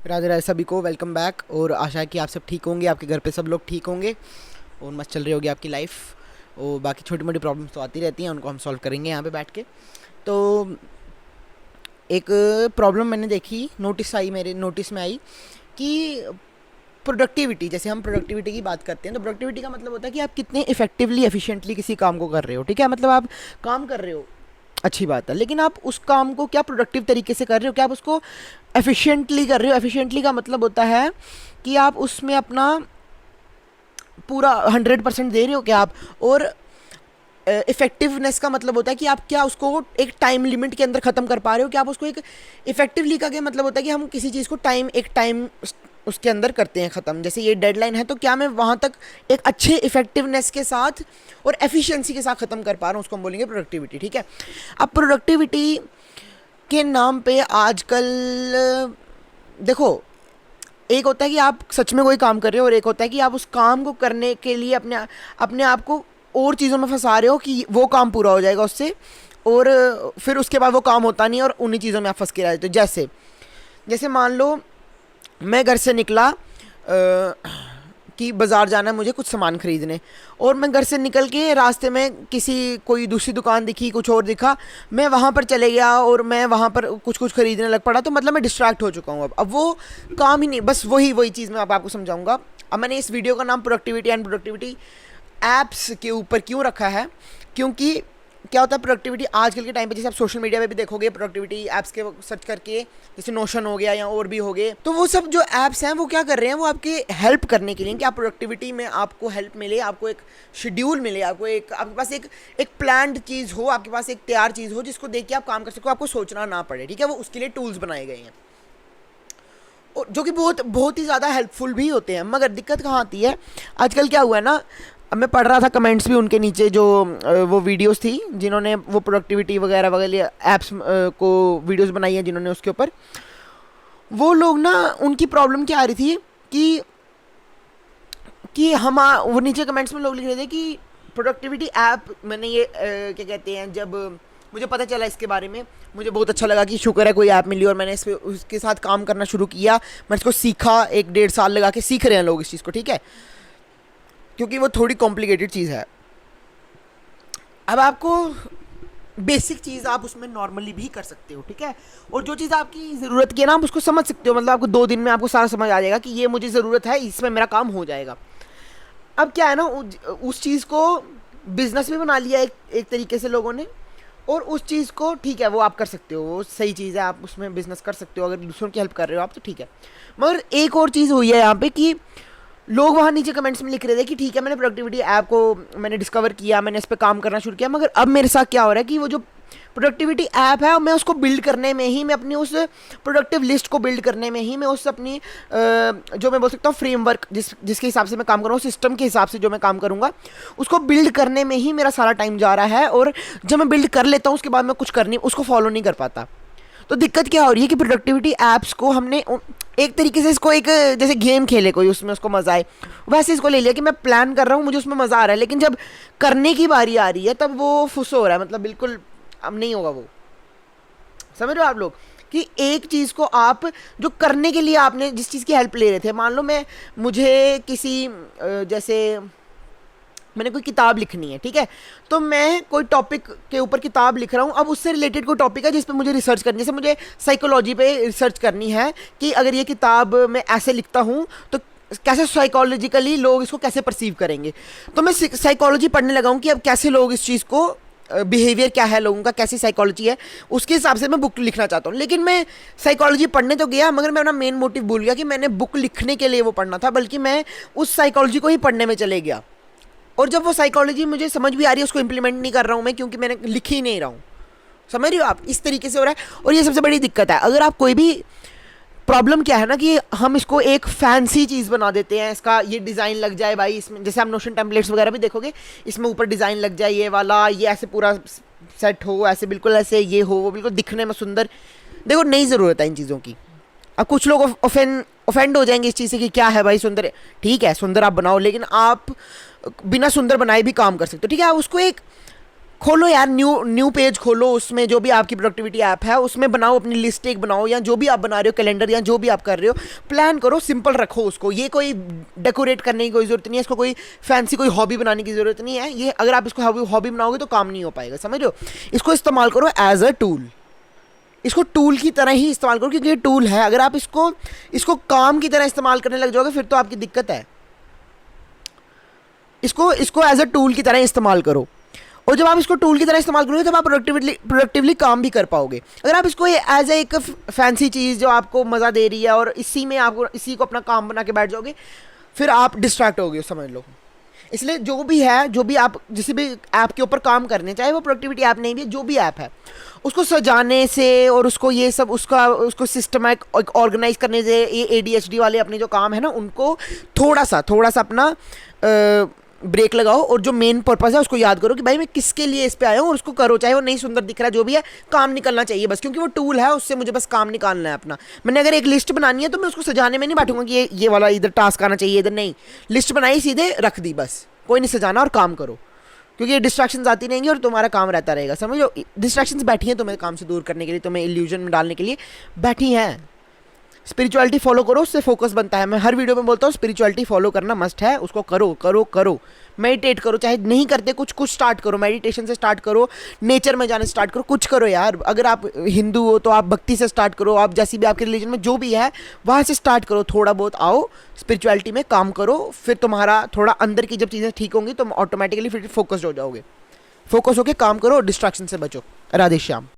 राधे राधे सभी को, welcome back. और आशा है कि आप सब ठीक होंगे, आपके घर पे सब लोग ठीक होंगे और मस्त चल रही होगी आपकी लाइफ। और बाकी छोटी मोटी प्रॉब्लम्स तो आती रहती हैं, उनको हम सॉल्व करेंगे यहाँ पे बैठ के। तो एक प्रॉब्लम मैंने देखी, नोटिस आई, मेरे नोटिस में आई कि प्रोडक्टिविटी, जैसे हम प्रोडक्टिविटी की बात करते हैं तो प्रोडक्टिविटी का मतलब होता है कि आप कितने इफेक्टिवली एफिशिएंटली किसी काम को कर रहे हो। ठीक है, मतलब आप काम कर रहे हो, अच्छी बात है, लेकिन आप उस काम को क्या प्रोडक्टिव तरीके से कर रहे हो, क्या आप उसको एफिशिएंटली कर रहे हो। एफिशिएंटली का मतलब होता है कि आप उसमें अपना पूरा 100% दे रहे हो क्या आप। और इफेक्टिवनेस का मतलब होता है कि आप क्या उसको एक टाइम लिमिट के अंदर ख़त्म कर पा रहे हो, क्या आप उसको एक इफेक्टिवली का क्या मतलब होता है कि हम किसी चीज़ को एक टाइम उसके अंदर करते हैं ख़त्म। जैसे ये डेडलाइन है तो क्या मैं वहाँ तक एक अच्छे इफेक्टिवनेस के साथ और एफिशिएंसी के साथ ख़त्म कर पा रहा हूँ, उसको हम बोलेंगे प्रोडक्टिविटी। ठीक है, अब प्रोडक्टिविटी के नाम पे आजकल देखो, एक होता है कि आप सच में कोई काम कर रहे हो और एक होता है कि आप उस काम को करने के लिए अपने अपने आप को और चीज़ों में फंसा रहे हो कि वो काम पूरा हो जाएगा उससे, और फिर उसके बाद वो काम होता नहीं और उन्हीं चीज़ों में आप फंस के रह जाते हो। जैसे जैसे मान लो मैं घर से निकला कि बाज़ार जाना है मुझे कुछ सामान ख़रीदने, और मैं घर से निकल के रास्ते में किसी कोई दूसरी दुकान दिखी, कुछ और दिखा, मैं वहाँ पर चले गया और मैं वहाँ पर कुछ कुछ ख़रीदने लग पड़ा, तो मतलब मैं डिस्ट्रैक्ट हो चुका हूँ। अब वो काम ही नहीं, बस वही वही चीज़ मैं अब आपको समझाऊंगा। अब मैंने इस वीडियो का नाम प्रोडक्टिविटी एंड प्रोडक्टिविटी ऐप्स के ऊपर क्यों रखा है, क्योंकि क्या होता है प्रोडक्टिविटी आजकल के टाइम पे, जैसे आप सोशल मीडिया पे भी देखोगे प्रोडक्टिविटी ऐप्स के सर्च करके, जैसे नोशन हो गया या और भी हो गए, तो वो सब जो ऐप्स हैं वो क्या कर रहे हैं, वो आपके हेल्प करने के लिए कि आप प्रोडक्टिविटी में आपको हेल्प मिले, आपको एक शेड्यूल मिले, आपको एक आपके पास एक प्लान्ड चीज़ हो, आपके पास एक तैयार चीज़ हो जिसको देख के आप काम कर सको, आपको सोचना ना पड़े। ठीक है, वो उसके लिए टूल्स बनाए गए हैं और जो कि बहुत बहुत ही ज़्यादा हेल्पफुल भी होते हैं। मगर दिक्कत कहाँ आती है, आजकल क्या हुआ है ना, अब मैं पढ़ रहा था कमेंट्स भी उनके नीचे, जो वो वीडियोस थी जिन्होंने वो प्रोडक्टिविटी वगैरह वगैरह ऐप्स को वीडियोस बनाई है जिन्होंने, उसके ऊपर वो लोग ना, उनकी प्रॉब्लम क्या आ रही थी कि हम वो नीचे कमेंट्स में लोग लिख रहे थे कि प्रोडक्टिविटी ऐप, मैंने ये क्या कहते हैं, जब मुझे पता चला इसके बारे में मुझे बहुत अच्छा लगा कि शुक्र है कोई ऐप मिली और मैंने इस पे उसके साथ काम करना शुरू किया। मैं इसको सीखा, 1-1.5 साल लगा के सीख रहे हैं लोग इस चीज़ को। ठीक है, क्योंकि वो थोड़ी कॉम्प्लिकेटेड चीज़ है। अब आपको बेसिक चीज़ आप उसमें नॉर्मली भी कर सकते हो। ठीक है, और जो चीज़ आपकी ज़रूरत की है ना, आप उसको समझ सकते हो, मतलब आपको 2 दिन में आपको सारा समझ आ जाएगा कि ये मुझे ज़रूरत है, इसमें मेरा काम हो जाएगा। अब क्या है ना, उस चीज़ को बिजनेस भी बना लिया एक तरीके से लोगों ने, और उस चीज़ को ठीक है वो आप कर सकते हो, वो सही चीज़ है, आप उसमें बिजनेस कर सकते हो अगर दूसरों की हेल्प कर रहे हो आप, तो ठीक है। मगर एक और चीज़ हुई है यहाँ पे कि लोग वहाँ नीचे कमेंट्स में लिख रहे थे कि ठीक है मैंने प्रोडक्टिविटी ऐप को मैंने डिस्कवर किया, मैंने इस पर काम करना शुरू किया, मगर अब मेरे साथ क्या हो रहा है कि वो जो प्रोडक्टिविटी ऐप है मैं उसको बिल्ड करने में ही, मैं अपनी उस प्रोडक्टिव लिस्ट को बिल्ड करने में ही, मैं उस अपनी जो मैं बोल सकता हूँ फ्रेमवर्क जिसके हिसाब से मैं काम करूँ, सिस्टम के हिसाब से जो मैं काम करूँगा उसको बिल्ड करने में ही मेरा सारा टाइम जा रहा है। और जब मैं बिल्ड कर लेता हूँ उसके बाद मैं कुछ करनी उसको फॉलो नहीं कर पाता। तो दिक्कत क्या हो रही है कि प्रोडक्टिविटी ऐप्स को हमने एक तरीके से इसको एक जैसे गेम खेले कोई, उसमें उसको मज़ा आए, वैसे इसको ले लिया कि मैं प्लान कर रहा हूँ, मुझे उसमें मज़ा आ रहा है, लेकिन जब करने की बारी आ रही है तब वो फुस हो रहा है, मतलब बिल्कुल अब नहीं होगा वो। समझ रहे हो आप लोग कि एक चीज़ को आप जो करने के लिए आपने जिस चीज़ की हेल्प ले रहे थे, मान लो मुझे किसी जैसे मैंने कोई किताब लिखनी है, ठीक है, तो मैं कोई टॉपिक के ऊपर किताब लिख रहा हूँ, अब उससे रिलेटेड कोई टॉपिक है जिस पे मुझे रिसर्च करनी है, जैसे मुझे साइकोलॉजी पे रिसर्च करनी है कि अगर ये किताब मैं ऐसे लिखता हूँ तो कैसे साइकोलॉजिकली लोग इसको कैसे परसीव करेंगे। तो मैं साइकोलॉजी पढ़ने लगा हूँ कि अब कैसे लोग इस चीज़ को, बिहेवियर क्या है लोगों का, कैसी साइकोलॉजी है, उसके हिसाब से मैं बुक लिखना चाहता हूँ। लेकिन मैं साइकोलॉजी पढ़ने तो गया मगर मैं अपना मेन मोटिव भूल गया कि मैंने बुक लिखने के लिए वो पढ़ना था, बल्कि मैं उस साइकोलॉजी को ही पढ़ने में चले गया। और जब वो साइकोलॉजी मुझे समझ भी आ रही है उसको इंप्लीमेंट नहीं कर रहा हूँ मैं, क्योंकि मैंने लिख ही नहीं रहा हूँ। समझ रही हो आप, इस तरीके से हो रहा है। और ये सबसे बड़ी दिक्कत है, अगर आप कोई भी प्रॉब्लम क्या है ना कि हम इसको एक फैंसी चीज़ बना देते हैं, इसका ये डिज़ाइन लग जाए भाई इसमें, जैसे आप नोशन टेम्पलेट्स वगैरह भी देखोगे, इसमें ऊपर डिज़ाइन लग जाए ये वाला, ये ऐसे पूरा सेट हो, ऐसे बिल्कुल ऐसे ये हो, वो बिल्कुल दिखने में सुंदर। देखो नहीं ज़रूरत है इन चीज़ों की। अब कुछ लोग ऑफेंड हो जाएंगे इस चीज़ से कि क्या है भाई सुंदर है, ठीक है सुंदर आप बनाओ, लेकिन आप बिना सुंदर बनाए भी काम कर सकते हो। ठीक है, आप उसको एक खोलो यार, न्यू पेज खोलो, उसमें जो भी आपकी प्रोडक्टिविटी ऐप है उसमें बनाओ, अपनी लिस्ट एक बनाओ, या जो भी आप बना रहे हो कैलेंडर या जो भी आप कर रहे हो, प्लान करो, सिंपल रखो उसको। ये कोई डेकोरेट करने की कोई ज़रूरत नहीं है, इसको कोई फैंसी कोई हॉबी बनाने की ज़रूरत नहीं है। ये अगर आप इसको हॉबी बनाओगे तो काम नहीं हो पाएगा, समझ रहे हो। इसको इस्तेमाल करो एज अ टूल, इसको टूल की तरह ही इस्तेमाल करो, क्योंकि ये टूल है। अगर आप इसको काम की तरह इस्तेमाल करने लग जाओगे फिर तो आपकी दिक्कत है। इसको एज अ टूल की तरह इस्तेमाल करो, और जब आप इसको टूल की तरह इस्तेमाल करोगे तब आप प्रोडक्टिवली काम भी कर पाओगे। अगर आप इसको एज ए एक फैंसी चीज़ जो आपको मज़ा दे रही है और इसी को अपना काम बना के बैठ जाओगे, फिर आप डिस्ट्रैक्ट होगे, समझ लो। इसलिए जो भी आप जिस भी ऐप के ऊपर काम करने, चाहे वो प्रोडक्टिविटी ऐप नहीं भी है, जो भी ऐप है, उसको सजाने से और उसको ये सब उसको सिस्टमैटिक ऑर्गेनाइज करने से, ये ADHD वाले अपने जो काम है ना उनको थोड़ा सा अपना ब्रेक लगाओ, और जो मेन पर्पस है उसको याद करो कि भाई मैं किसके लिए इस पे आया हूँ, और उसको करो, चाहे वो नहीं सुंदर दिख रहा है, जो भी है, काम निकलना चाहिए बस, क्योंकि वो टूल है, उससे मुझे बस काम निकालना है अपना। मैंने अगर एक लिस्ट बनानी है तो मैं उसको सजाने में नहीं बैठूंगा कि ये वाला इधर टास्क आना चाहिए, इधर नहीं, लिस्ट बनाई सीधे रख दी, बस कोई नहीं सजाना, और काम करो, क्योंकि ये डिस्ट्रैक्शंस आती रहेंगी और तुम्हारा काम रहता रहेगा, समझो। डिस्ट्रैक्शंस बैठी हैं तुम्हें काम से दूर करने के लिए, तुम्हें इल्यूजन में डालने के लिए बैठी हैं। स्पिरिचुअलिटी फॉलो करो, उससे फोकस बनता है। मैं हर वीडियो में बोलता हूँ स्पिरिचुअलिटी फॉलो करना मस्ट है, उसको करो करो करो। मेडिटेट करो, चाहे नहीं करते कुछ स्टार्ट करो, मेडिटेशन से स्टार्ट करो, नेचर में जाने से स्टार्ट करो, कुछ करो यार। अगर आप हिंदू हो तो आप भक्ति से स्टार्ट करो, आप जैसी भी आपके रिलीजन में जो भी है वहाँ से स्टार्ट करो, थोड़ा बहुत आओ स्पिरिचुअलिटी में काम करो, फिर तुम्हारा थोड़ा अंदर की जब चीज़ें ठीक होंगी तो ऑटोमेटिकली फिर फोकस्ड हो जाओगे। फोकस होकर काम करो, डिस्ट्रैक्शन से बचो। राधे श्याम।